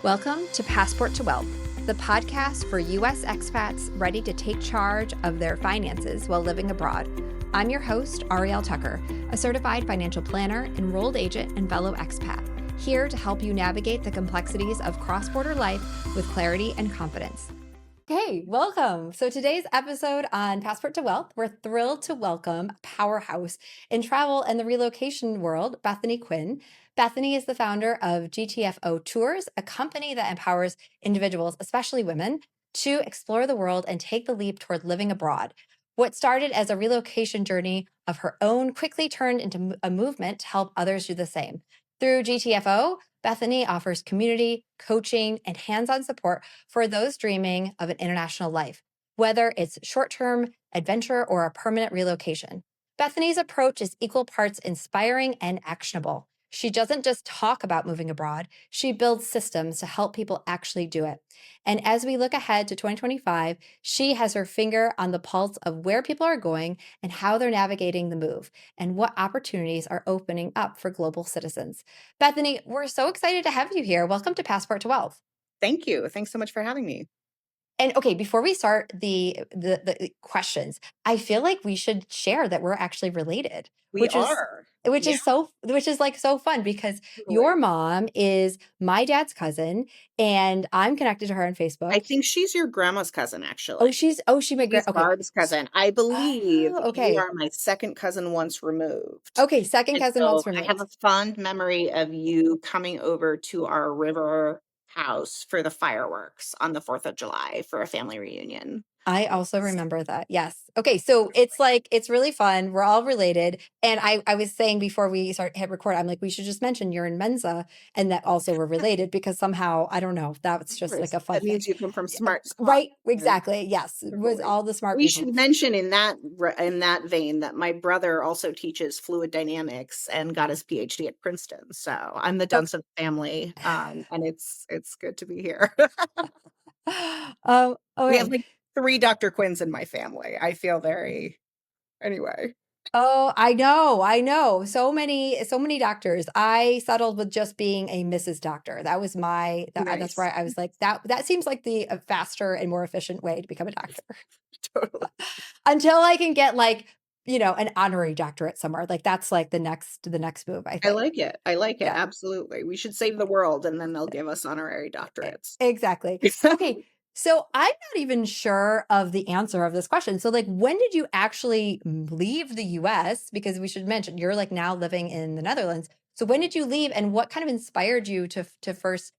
Welcome to Passport to Wealth, the podcast for U.S. expats ready to take charge of their finances while living abroad. I'm your host, Arielle Tucker, a certified financial planner, enrolled agent, and fellow expat, here to help you navigate the complexities of cross-border life with clarity and confidence. Okay, welcome. So today's episode on Passport to Wealth, we're thrilled to welcome a powerhouse in travel and the relocation world, Bethany Quinn. Bethany is the founder of GTFO Tours, a company that empowers individuals, especially women, to explore the world and take the leap toward living abroad. What started as a relocation journey of her own quickly turned into a movement to help others do the same. Through GTFO, Bethany offers community, coaching, and hands-on support for those dreaming of an international life, whether it's short-term adventure or a permanent relocation. Bethany's approach is equal parts inspiring and actionable. She doesn't just talk about moving abroad, she builds systems to help people actually do it. And as we look ahead to 2025, she has her finger on the pulse of where people are going and how they're navigating the move and what opportunities are opening up for global citizens. Bethany, we're so excited to have you here. Welcome to Passport to Wealth. Thank you. Thanks so much for having me. And okay, before we start the questions, I feel like we should share that we're actually related, We which is are. which Yeah, is so which is like so fun because totally. your mom is my dad's cousin and I'm connected to her on I Facebook. think she's your grandma's cousin, Oh, actually. she my She's okay. Barb's cousin. I believe Oh, you okay. are my second cousin once removed. Okay, second And cousin so once I have removed. a fond memory of you coming over to our river house for the fireworks on the 4th of July for a family reunion. I also remember that. Yes. Okay. So it's like, it's really fun. We're all related. And I was saying before we hit record, I'm like, we should just mention you're in Mensa and that also we're related because somehow, I don't know, that's Of just like course. a fun That thing. means you come from Yeah, smart spots. right. Exactly. Yes. It was Totally. all the smart We people. should mention in that vein that my brother also teaches fluid dynamics and got his PhD at Princeton. So I'm the Oh, dunce of the family, and it's good to be here. We have okay. like 3 Dr. Quinns in my family. I feel very anyway. Oh, I know. I know. So many doctors. I settled with just being a Mrs. Doctor. That was that's Nice. why I was like, that seems like the faster and more efficient way to become a doctor. Totally. Until I can get like, an honorary doctorate somewhere. Like that's like the next move, I I think. like it. I like it. Yeah. Absolutely. We should save the world and then they'll give us honorary doctorates. Exactly. Okay. So I'm not even sure of the answer of this question. So like when did you actually leave the US? Because we should mention you're like now living in the Netherlands. So when did you leave and what kind of inspired you to first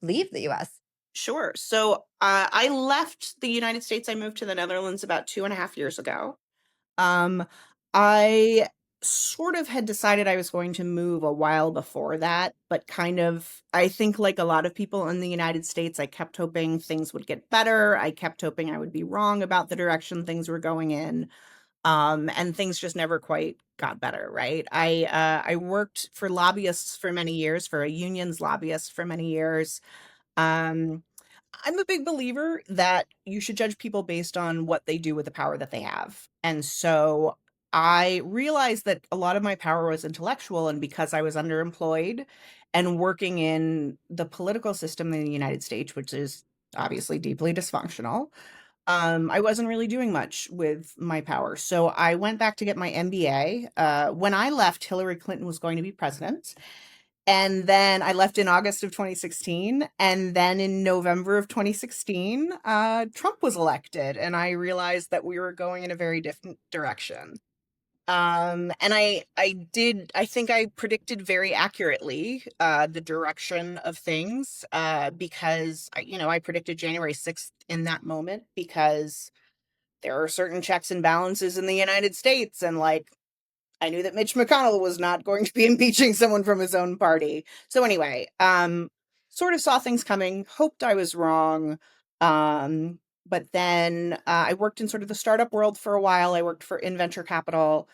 leave the US? Sure. So I left the United States. I moved to the Netherlands about 2.5 years ago. Um, I sort of had decided I was going to move a while before that, but kind of, I think like a lot of people in the United States, I kept hoping things would get better. I kept hoping I would be wrong about the direction things were going in. And things just never quite got better, right? I worked for lobbyists for many years, for a union's lobbyist for many years. Um, I'm a big believer that you should judge people based on what they do with the power that they have. And so I realized that a lot of my power was intellectual. And because I was underemployed and working in the political system in the United States, which is obviously deeply dysfunctional, I wasn't really doing much with my power. So I went back to get my MBA. When I left, Hillary Clinton was going to be president. And then I left in August of 2016. And then in November of 2016, Trump was elected. And I realized that we were going in a very different direction. And I think I predicted very accurately the direction of things because, I predicted January 6th in that moment because there are certain checks and balances in the United States. And like, I knew that Mitch McConnell was not going to be impeaching someone from his own party. So anyway, sort of saw things coming, hoped I was wrong. But then I worked in sort of the startup world for a while. I worked in venture capital.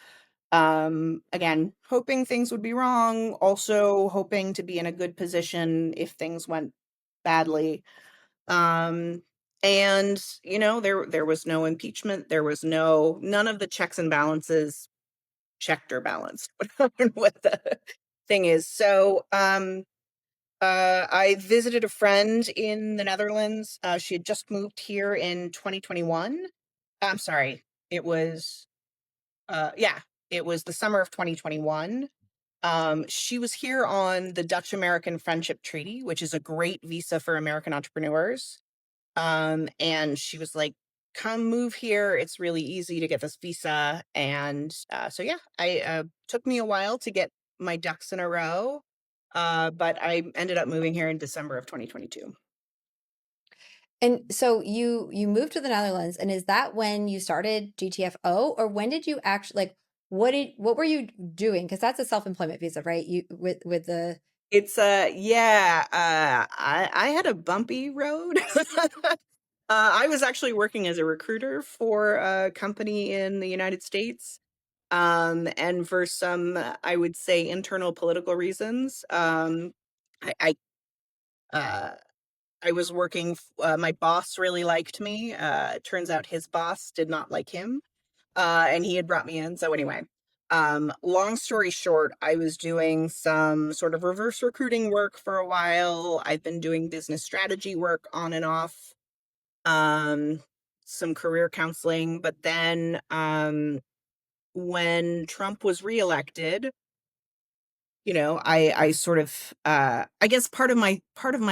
Again, hoping things would be wrong, also hoping to be in a good position if things went badly. Um, and there was no impeachment. There was none of the checks and balances checked or balanced, what the thing is. So, I visited a friend in the Netherlands. She had just moved here in 2021. I'm sorry. It was, yeah, it was the summer of 2021. She was here on the Dutch American Friendship Treaty, which is a great visa for American entrepreneurs. And she was like, come move here. It's really easy to get this visa. And so, yeah, I took me a while to get my ducks in a row. But I ended up moving here in December of 2022. And so you moved to the Netherlands, and is that when you started GTFO, or when did you actually like what were you doing? Because that's a self-employment visa, right? You with the It's yeah, I had a bumpy road. I was actually working as a recruiter for a company in the United States. And for some, I would say, internal political reasons, I I, uh, I was working my boss really liked me. It turns out his boss did not like him, and he had brought me in. So anyway, long story short, I was doing some sort of reverse recruiting work for a while. I've been doing business strategy work on and off, um, some career counseling, but then when Trump was reelected, I sort of I guess part of my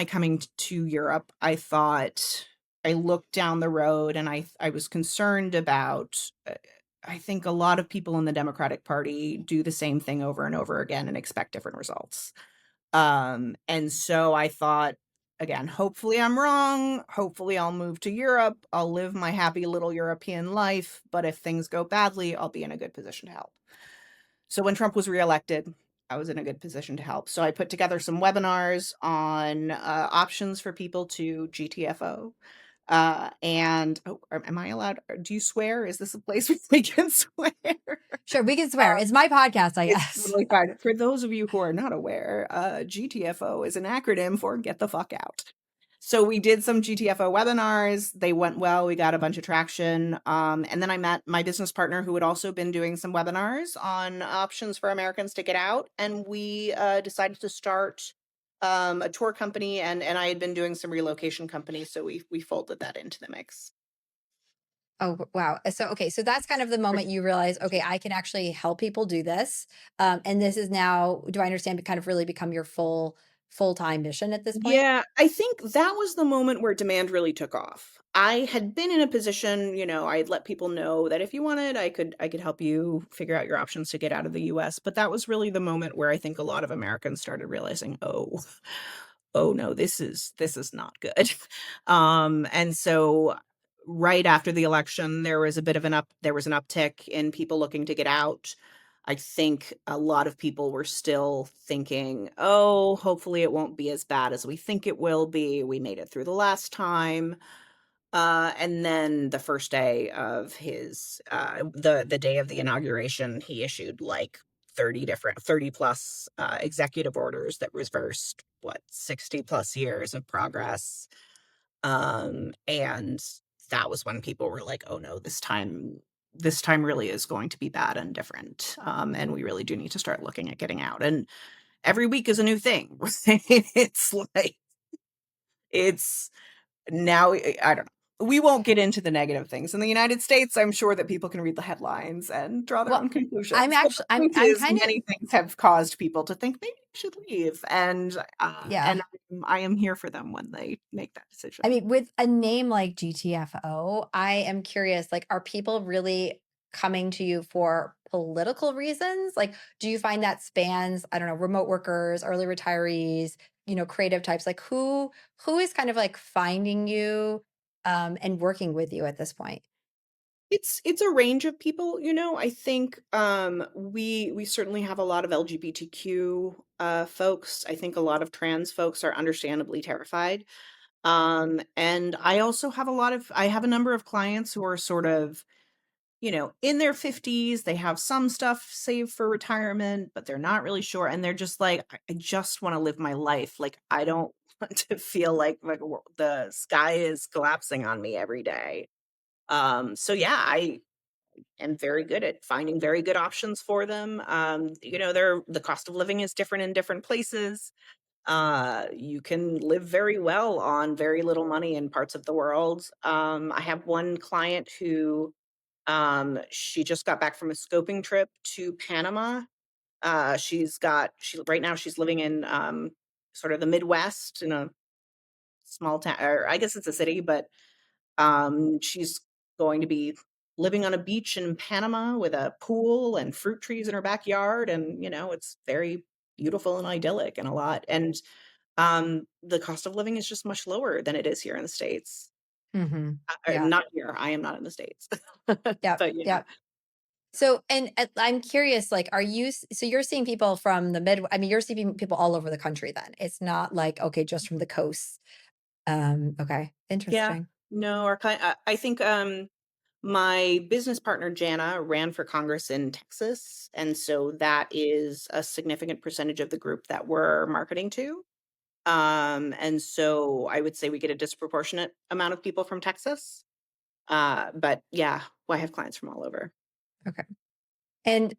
coming to Europe, I thought I looked down the road and I was concerned about I think a lot of people in the Democratic Party do the same thing over and over again and expect different results. And so I thought, again, hopefully I'm wrong. Hopefully I'll move to Europe. I'll live my happy little European life, but if things go badly, I'll be in a good position to help. So when Trump was reelected, I was in a good position to help. So I put together some webinars on options for people to GTFO. And am I allowed? Do you swear? Is this a place where we can swear? Sure, we can swear. It's my podcast, I It's guess. totally fine. For those of you who are not aware, GTFO is an acronym for Get the Fuck Out. So we did some GTFO webinars. They went well. We got a bunch of traction. And then I met my business partner who had also been doing some webinars on options for Americans to get out. And we decided to start a tour company. And I had been doing some relocation companies. So we folded that into the mix. Oh, wow. So, okay. So that's kind of the moment you realize, okay, I can actually help people do this. And this is now, do I understand, kind of really become your full-time mission at this point? Yeah, I think that was the moment where demand really took off. I had been in a position, I had let people know that if you wanted, I could help you figure out your options to get out of the US, but that was really the moment where I think a lot of Americans started realizing, "Oh, oh no, this is not good." And so right after the election, there was a bit of there was an uptick in people looking to get out. I think a lot of people were still thinking, "Oh, hopefully it won't be as bad as we think it will be. We made it through the last time." And then the first day of the day of the inauguration, he issued like 30 plus executive orders that reversed 60 plus years of progress. And that was when people were like, "Oh no, this time really is going to be bad and different. And we really do need to start looking at getting out." And every week is a new thing. Right? It's like it's now I don't know. We won't get into the negative things. In the United States, I'm sure that people can read the headlines and draw their Well, own I'm conclusions. But actually, the point I'm is, kind of, many things have caused people to think maybe I should leave, and yeah. I am here for them when they make that I decision. mean, with a name like GTFO, I am curious, like, are people really coming to you for political reasons? Like, do you find that spans, I don't know, remote workers, early retirees, creative types? Like who is kind of like finding you and working with you at this point? It's a range of people, I think, we certainly have a lot of LGBTQ, folks. I think a lot of trans folks are understandably terrified. And I have a number of clients who are sort of, in their 50s, they have some stuff saved for retirement, but they're not really sure, and they're just like, I just wanna live my life, like, I don't want to feel like the sky is collapsing on me every day." So yeah, I am very good at finding very good options for them. The cost of living is different in different places. You can live very well on very little money in parts of the world. I have one client who she just got back from a scoping trip to Panama. She right now she's living in sort of the Midwest in a small town, or I guess it's a city, but she's going to be living on a beach in Panama with a pool and fruit trees in her backyard, and it's very beautiful and idyllic and a lot. And the cost of living is just much lower than it is here in the States. Yeah. Not here. I am not in the States. Yep. But yeah. Yep. So, and I'm curious, like, so you're seeing people from the I mean, you're seeing people all over the country then. It's not like, okay, just from the coast. Okay. Yeah. Interesting. No, our client, I think my business partner Jana ran for Congress in Texas, and so that is a significant percentage of the group that we're marketing to. And so I would say we get a disproportionate amount of people from Texas. But yeah, well, I have clients from all over. Okay. And,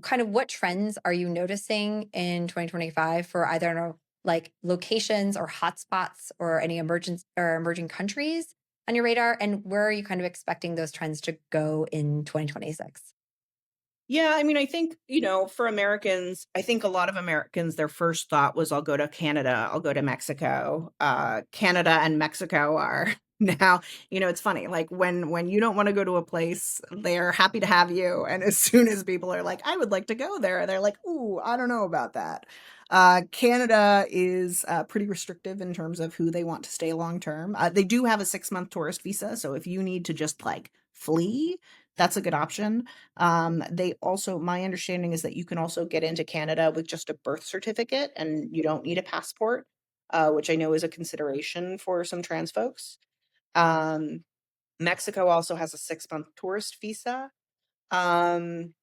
kind of what trends are you noticing in 2025 for either, I don't know, like locations or hotspots or any emerging countries on your radar? And where are you kind of expecting those trends to go in 2026? Yeah, I mean, I think, for Americans, I think a lot of Americans, their first thought was, I'll go to Canada, I'll go to Mexico. Canada and Mexico are now, it's funny, like when you don't want to go to a place, they're happy to have you. And as soon as people are like, I would like to go there, they're like, ooh, I don't know about that. Canada is pretty restrictive in terms of who they want to stay long term. They do have a 6-month tourist visa. So if you need to just like flee, that's a good option. They also, my understanding is that you can also get into Canada with just a birth certificate and you don't need a passport, which I know is a consideration for some trans folks. Um, Mexico also has a 6-month tourist visa. Um,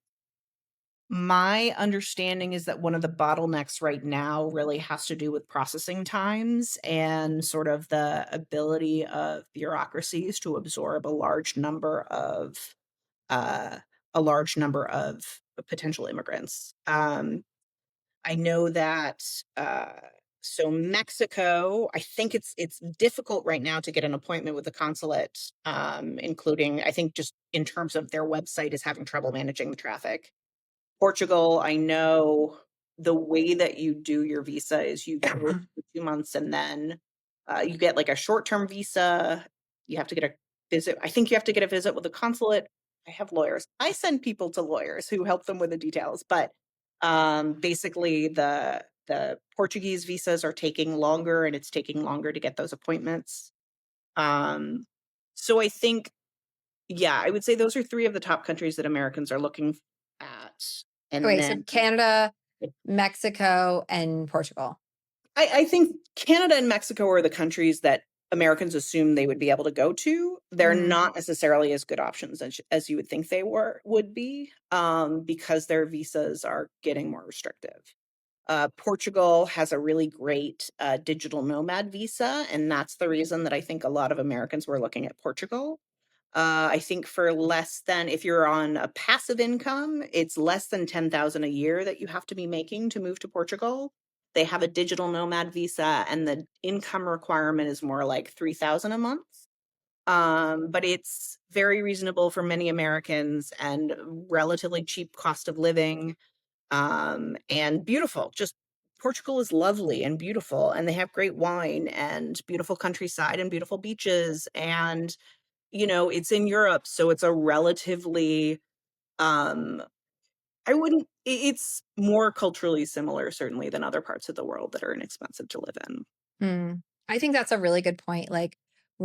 my understanding is that one of the bottlenecks right now really has to do with processing times and sort of the ability of bureaucracies to absorb uh, a large number of potential immigrants. I know that uh, so Mexico, I think it's difficult right now to get an appointment with the consulate, including I think just in terms of their website is having trouble managing the traffic. Portugal, I know the way that you do your visa is you go for 2 months and then you get like a short-term visa. You have to get a visit. I think you have to get a visit with a consulate. I have lawyers. I send people to lawyers who help them with the details, but basically the Portuguese visas are taking longer and it's taking longer to get those appointments. Um, so I think yeah, I would say those are 3 of the top countries that Americans are looking at. And Okay, so then Canada, Mexico, and Portugal. I think Canada and Mexico are the countries that Americans assume they would be able to go to. They're Mhm. not necessarily as good options as you would think they would be, because their visas are getting more restrictive. Portugal has a really great digital nomad visa, and that's the reason that I think a lot of Americans were looking at Portugal. I think for less than if you're on a passive income, it's less than 10,000 a year that you have to be making to move to Portugal. They have a digital nomad visa and the income requirement is more like 3,000 a month. But it's very reasonable for many Americans and relatively cheap cost of living, and beautiful. Just Portugal is lovely and beautiful, and they have great wine and beautiful countryside and beautiful beaches and it's in Europe, so it's a relatively, um I wouldn't it's more culturally similar certainly than other parts of the world that are inexpensive to live in. Mm. I think that's a really good point. Like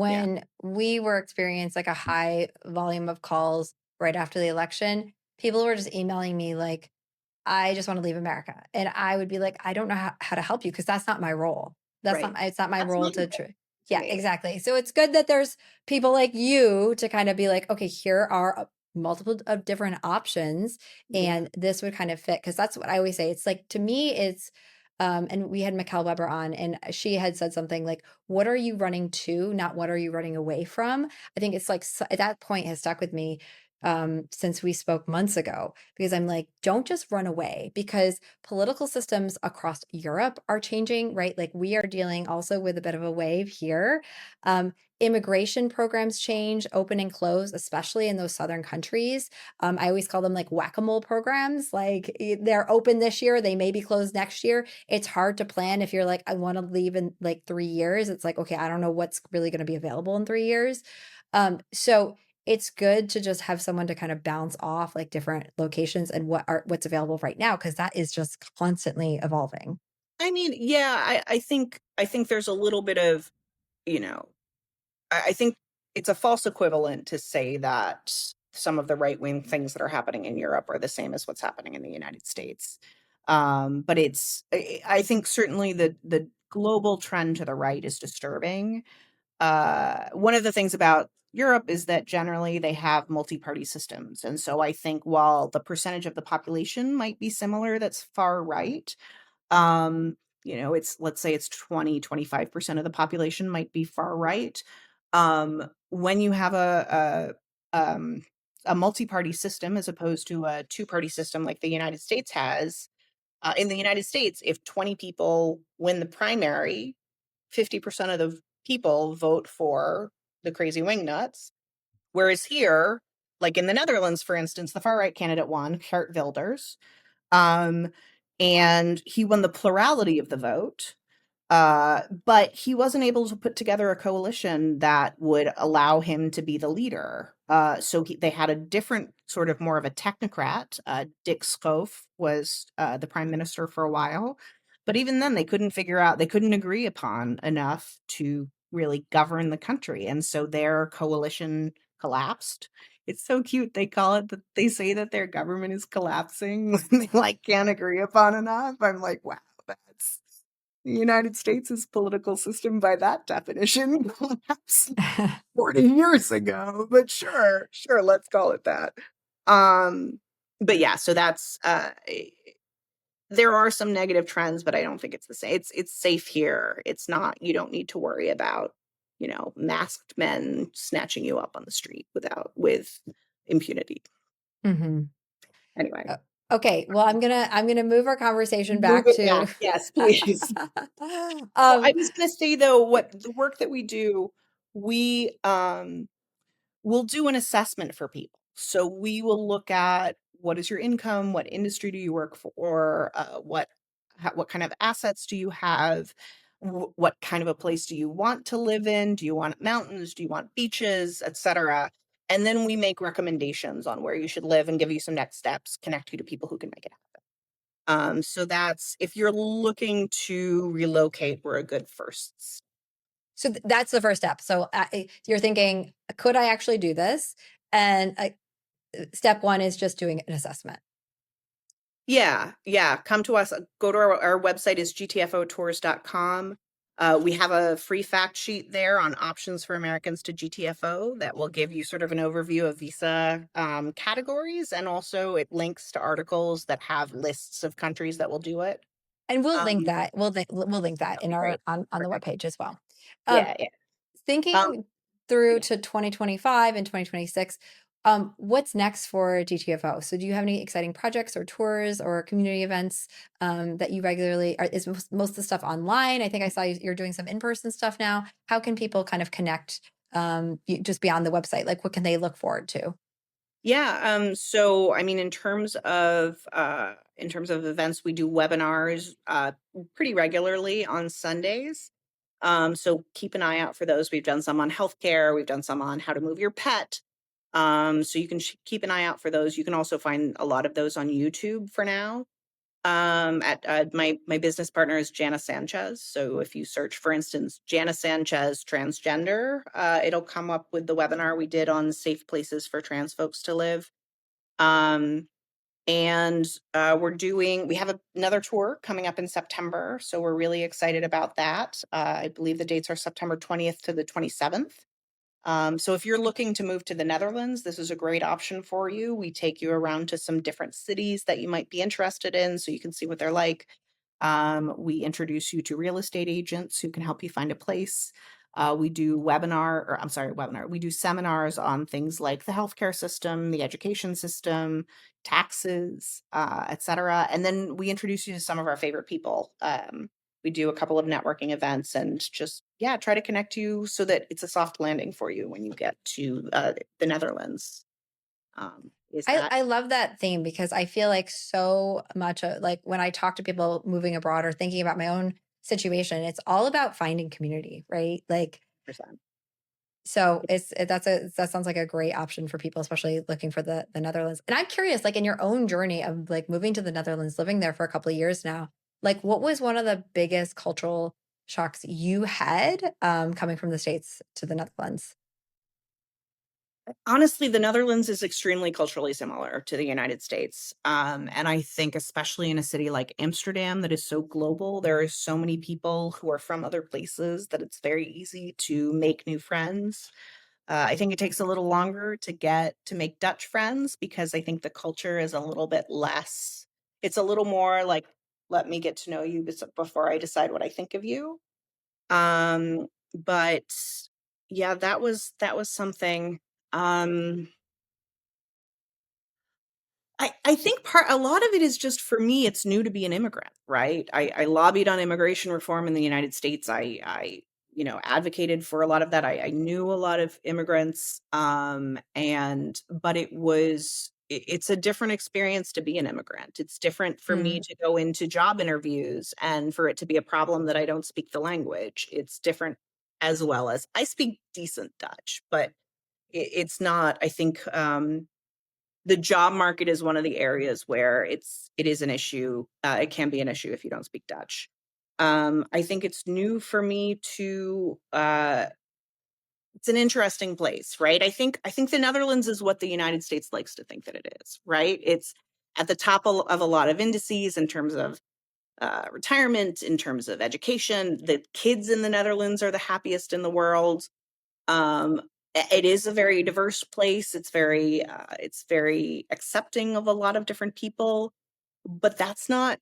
Yeah, when we were experiencing like a high volume of calls right after the election, people were just emailing me like, I just want to leave America. And I would be like, I don't know how to help you because that's not my role. right. It's not my That's role my to, role. It's yeah, me. exactly. So it's good that there's people like you to kind of be like, okay, here are multiple of different options. Yeah, And this would kind of fit. Cause that's what I always say. It's like, to me, and we had Mikkel Weber on, and she had said something like, what are you running to? Not what are you running away from? I think it's like, that point has stuck with me. since we spoke months ago, because I'm like, don't just run away, because political systems across Europe are changing, right? Like we are dealing also with a bit of a wave here. Immigration programs change, open and close, especially in those southern countries. I always call them like whack-a-mole programs. Like they're open this year, they may be closed next year. It's hard to plan if you're like, I want to leave in like 3 years. It's like, okay, I don't know what's really going to be available in 3 years. So it's good to just have someone to kind of bounce off like different locations and what's available right now, because that is just constantly evolving. I mean, yeah, I think there's a little bit of, you know, I think it's a false equivalent to say that some of the right-wing things that are happening in Europe are the same as what's happening in the United States. But I think certainly the global trend to the right is disturbing. One of the things about Europe is that generally they have multi-party systems. And so I think while the percentage of the population might be similar that's far right, um, let's say it's 20-25% of the population might be far right. When you have a multi-party system as opposed to a two-party system like the United States has, in the United States, if 20 people win the primary, 50% of the people vote for the crazy wingnuts. Whereas here, like in the Netherlands, for instance, the far right candidate won, Geert Wilders, um, and he won the plurality of the vote. But he wasn't able to put together a coalition that would allow him to be the leader. So they had a different sort of more of a technocrat. Dick Schoof was the prime minister for a while. But even then, they couldn't agree upon enough to really govern the country. And so their coalition collapsed. It's so cute. They say that their government is collapsing when they like can't agree upon enough. I'm like, wow, that's the United States' political system by that definition collapsed 40 years ago, but sure, let's call it that. But yeah, so that's there are some negative trends, but I don't think it's the same. It's safe here. It's not, you don't need to worry about, masked men snatching you up on the street with impunity. Hmm. Anyway, Okay, well, I'm gonna move our conversation move back it to back. Yes, please. Oh, I um was going to say though, what the work that we do, we we'll do an assessment for people. So we will look at what is your income, what industry do you work for, what kind of assets do you have, what kind of a place do you want to live in? Do you want mountains? Do you want beaches, etc.? And then we make recommendations on where you should live and give you some next steps, connect you to people who can make it happen. So that's, if you're looking to relocate, we're a good first. so that's the first step. So you're thinking, could I actually do this? And step one is just doing an assessment. Yeah. Come to us. Go to our website is gtfotours.com. We have a free fact sheet there on options for Americans to GTFO that will give you sort of an overview of visa categories, and also it links to articles that have lists of countries that will do it. And we'll link Um, that. We'll link that that'd in be our great. on the Perfect. webpage as well. Um, Yeah. Um, Thinking through yeah. to 2025 and 2026, what's next for GTFO? So do you have any exciting projects or tours or community events that you regularly is most of the stuff online? I think I saw you're doing some in-person stuff now. How can people kind of connect just beyond the website? Like what can they look forward to? Yeah, so I mean in terms of events, we do webinars pretty regularly on Sundays. So keep an eye out for those. We've done some on healthcare, we've done some on how to move your pet. So you can keep an eye out for those. You can also find a lot of those on YouTube for now. At my business partner is Jana Sanchez. So if you search, for instance, Jana Sanchez transgender, it'll come up with the webinar we did on safe places for trans folks to live. Um, and we have another tour coming up in September, so we're really excited about that. I believe the dates are September 20th to the 27th. So if you're looking to move to the Netherlands, this is a great option for you. We take you around to some different cities that you might be interested in so you can see what they're like. We introduce you to real estate agents who can help you find a place. We do webinar. We do seminars on things like the healthcare system, the education system, taxes, et cetera. And then we introduce you to some of our favorite people. We do a couple of networking events and just, yeah, try to connect you so that it's a soft landing for you when you get to the Netherlands. Is that I love that theme because I feel like so much like when I talk to people moving abroad or thinking about my own situation, it's all about finding community, right? Like, percent? so that sounds like a great option for people, especially looking for the Netherlands. And I'm curious, like in your own journey of like moving to the Netherlands, living there for a couple of years now, like what was one of the biggest cultural shocks you had coming from the States to the Netherlands? Honestly, the Netherlands is extremely culturally similar to the United States. And I think, especially in a city like Amsterdam that is so global, there are so many people who are from other places that it's very easy to make new friends. I think it takes a little longer to make Dutch friends because I think the culture is a little bit less, it's a little more like, let me get to know you before I decide what I think of you. Um, but yeah, that was something. Um, I think a lot of it is just for me, it's new to be an immigrant, right? I lobbied on immigration reform in the United States. I advocated for a lot of that. I knew a lot of immigrants, but it's a different experience to be an immigrant. It's different for me Mm, to go into job interviews and for it to be a problem that I don't speak the language. It's different as well as I speak decent Dutch, but it's not, I think, the job market is one of the areas where it is an issue. It can be an issue if you don't speak Dutch. I think it's new for me to it's an interesting place, right? I think the Netherlands is what the United States likes to think that it is, right? It's at the top of a lot of indices in terms of retirement, in terms of education. The kids in the Netherlands are the happiest in the world. Um, it is a very diverse place. It's very accepting of a lot of different people, but that's not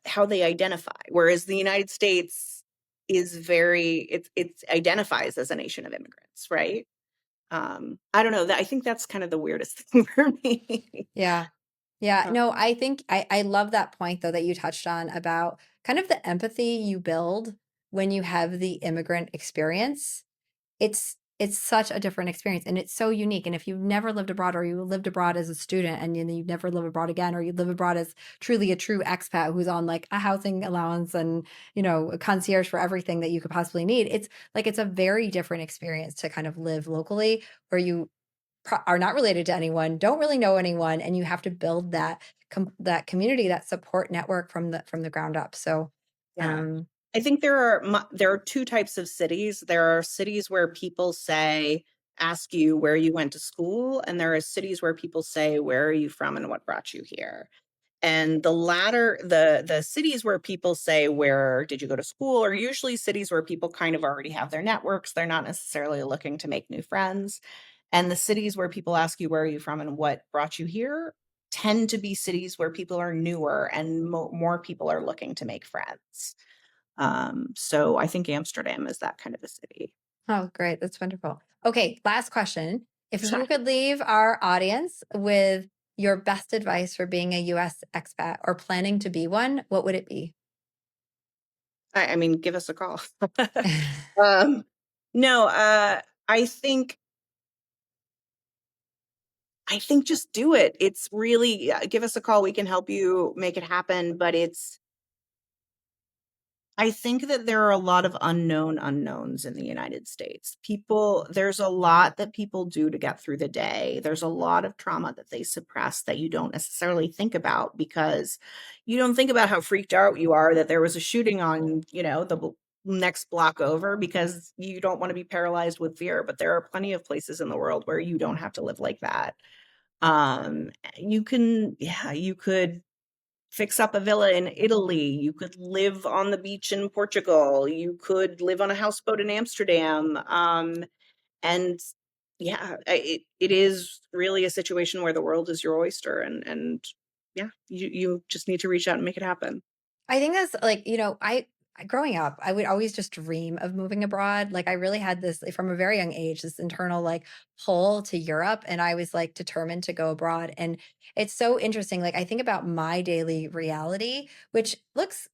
how they identify. Whereas the United States it identifies as a nation of immigrants, right? I don't know. I think that's kind of the weirdest thing for me. yeah. Yeah, Uh, no, I think I love that point though that you touched on about kind of the empathy you build when you have the immigrant experience. It's such a different experience and it's so unique. And if you've never lived abroad or you lived abroad as a student and you never live abroad again, or you live abroad as truly a true expat who's on like a housing allowance and, a concierge for everything that you could possibly need, it's like it's a very different experience to kind of live locally where you are not related to anyone, don't really know anyone, and you have to build that community, that support network from the ground up. So, yeah. um, I think there are two types of cities. There are cities where people ask you where you went to school, and there are cities where people say, "Where are you from and what brought you here?" And the latter, the cities where people say, "Where did you go to school?" are usually cities where people kind of already have their networks. They're not necessarily looking to make new friends. And the cities where people ask you, "Where are you from and what brought you here?" tend to be cities where people are newer and more people are looking to make friends. So I think Amsterdam is that kind of a city. oh, great. That's wonderful. Okay, last question. If Sure. you could leave our audience with your best advice for being a US expat or planning to be one, what would it be? I mean, give us a call. um, no, I think I think just do it. It's really give us a call. We can help you make it happen. But I think that there are a lot of unknown unknowns in the United States. There's a lot that people do to get through the day. There's a lot of trauma that they suppress that you don't necessarily think about because you don't think about how freaked out you are that there was a shooting on, the next block over because you don't want to be paralyzed with fear. But there are plenty of places in the world where you don't have to live like that. You could fix up a villa in Italy. You could live on the beach in Portugal. You could live on a houseboat in Amsterdam. And yeah, it is really a situation where the world is your oyster, and yeah, you just need to reach out and make it happen. I think that's like, growing up, I would always just dream of moving abroad. Like I really had this from a very young age, this internal like pull to Europe. And I was like determined to go abroad. And it's so interesting. Like I think about my daily reality, which looks,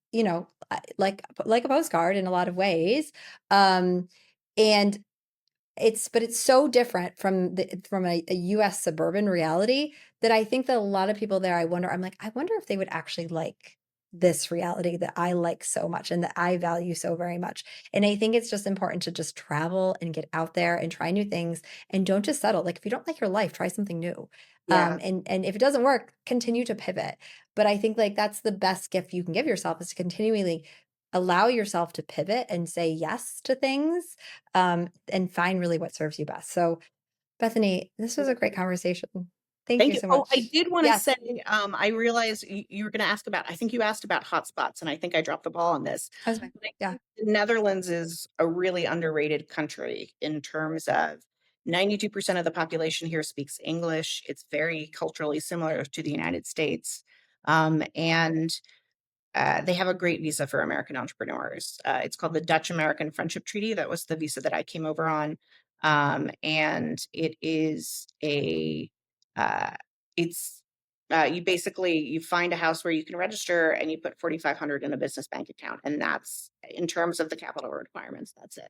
like a postcard in a lot of ways. And it's so different from a US suburban reality that I think that a lot of people there, I wonder if they would actually like this reality that I like so much and that I value so very much. And I think it's just important to just travel and get out there and try new things and don't just settle. Like if you don't like your life, try something new. Yeah. And if it doesn't work, continue to pivot. But I think like that's the best gift you can give yourself is to continually allow yourself to pivot and say yes to things, and find really what serves you best. So, Bethany, this was a great conversation. Thank Thank you you. so Oh, I much. did want to Yes, say, I realized you were going to ask about, I think you asked about hotspots, and I think I dropped the ball on this. that was fine. But I Yeah. think the Netherlands is a really underrated country in terms of 92% of the population here speaks English. It's very culturally similar to the United States. And they have a great visa for American entrepreneurs. It's called the Dutch American Friendship Treaty. That was the visa that I came over on. And it is uh, it's, you find a house where you can register and you put 4,500 in a business bank account. And that's in terms of the capital requirements. That's it.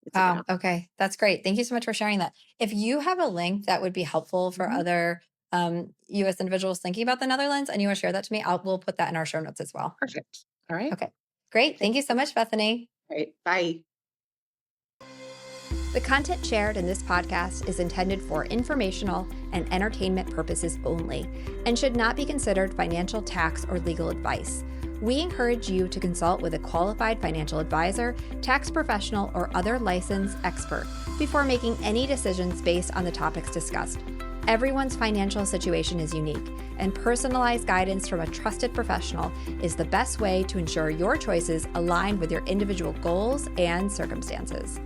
It's a Wow. down. Okay. That's great. Thank you so much for sharing that. If you have a link that would be helpful for Mhm. other US individuals thinking about the Netherlands and you want to share that to me, we'll put that in our show notes as well. Perfect. All right. Okay. Great. Thank Thank you so much, Bethany. All right. Bye. The content shared in this podcast is intended for informational and entertainment purposes only and should not be considered financial, tax, or legal advice. We encourage you to consult with a qualified financial advisor, tax professional, or other licensed expert before making any decisions based on the topics discussed. Everyone's financial situation is unique, and personalized guidance from a trusted professional is the best way to ensure your choices align with your individual goals and circumstances.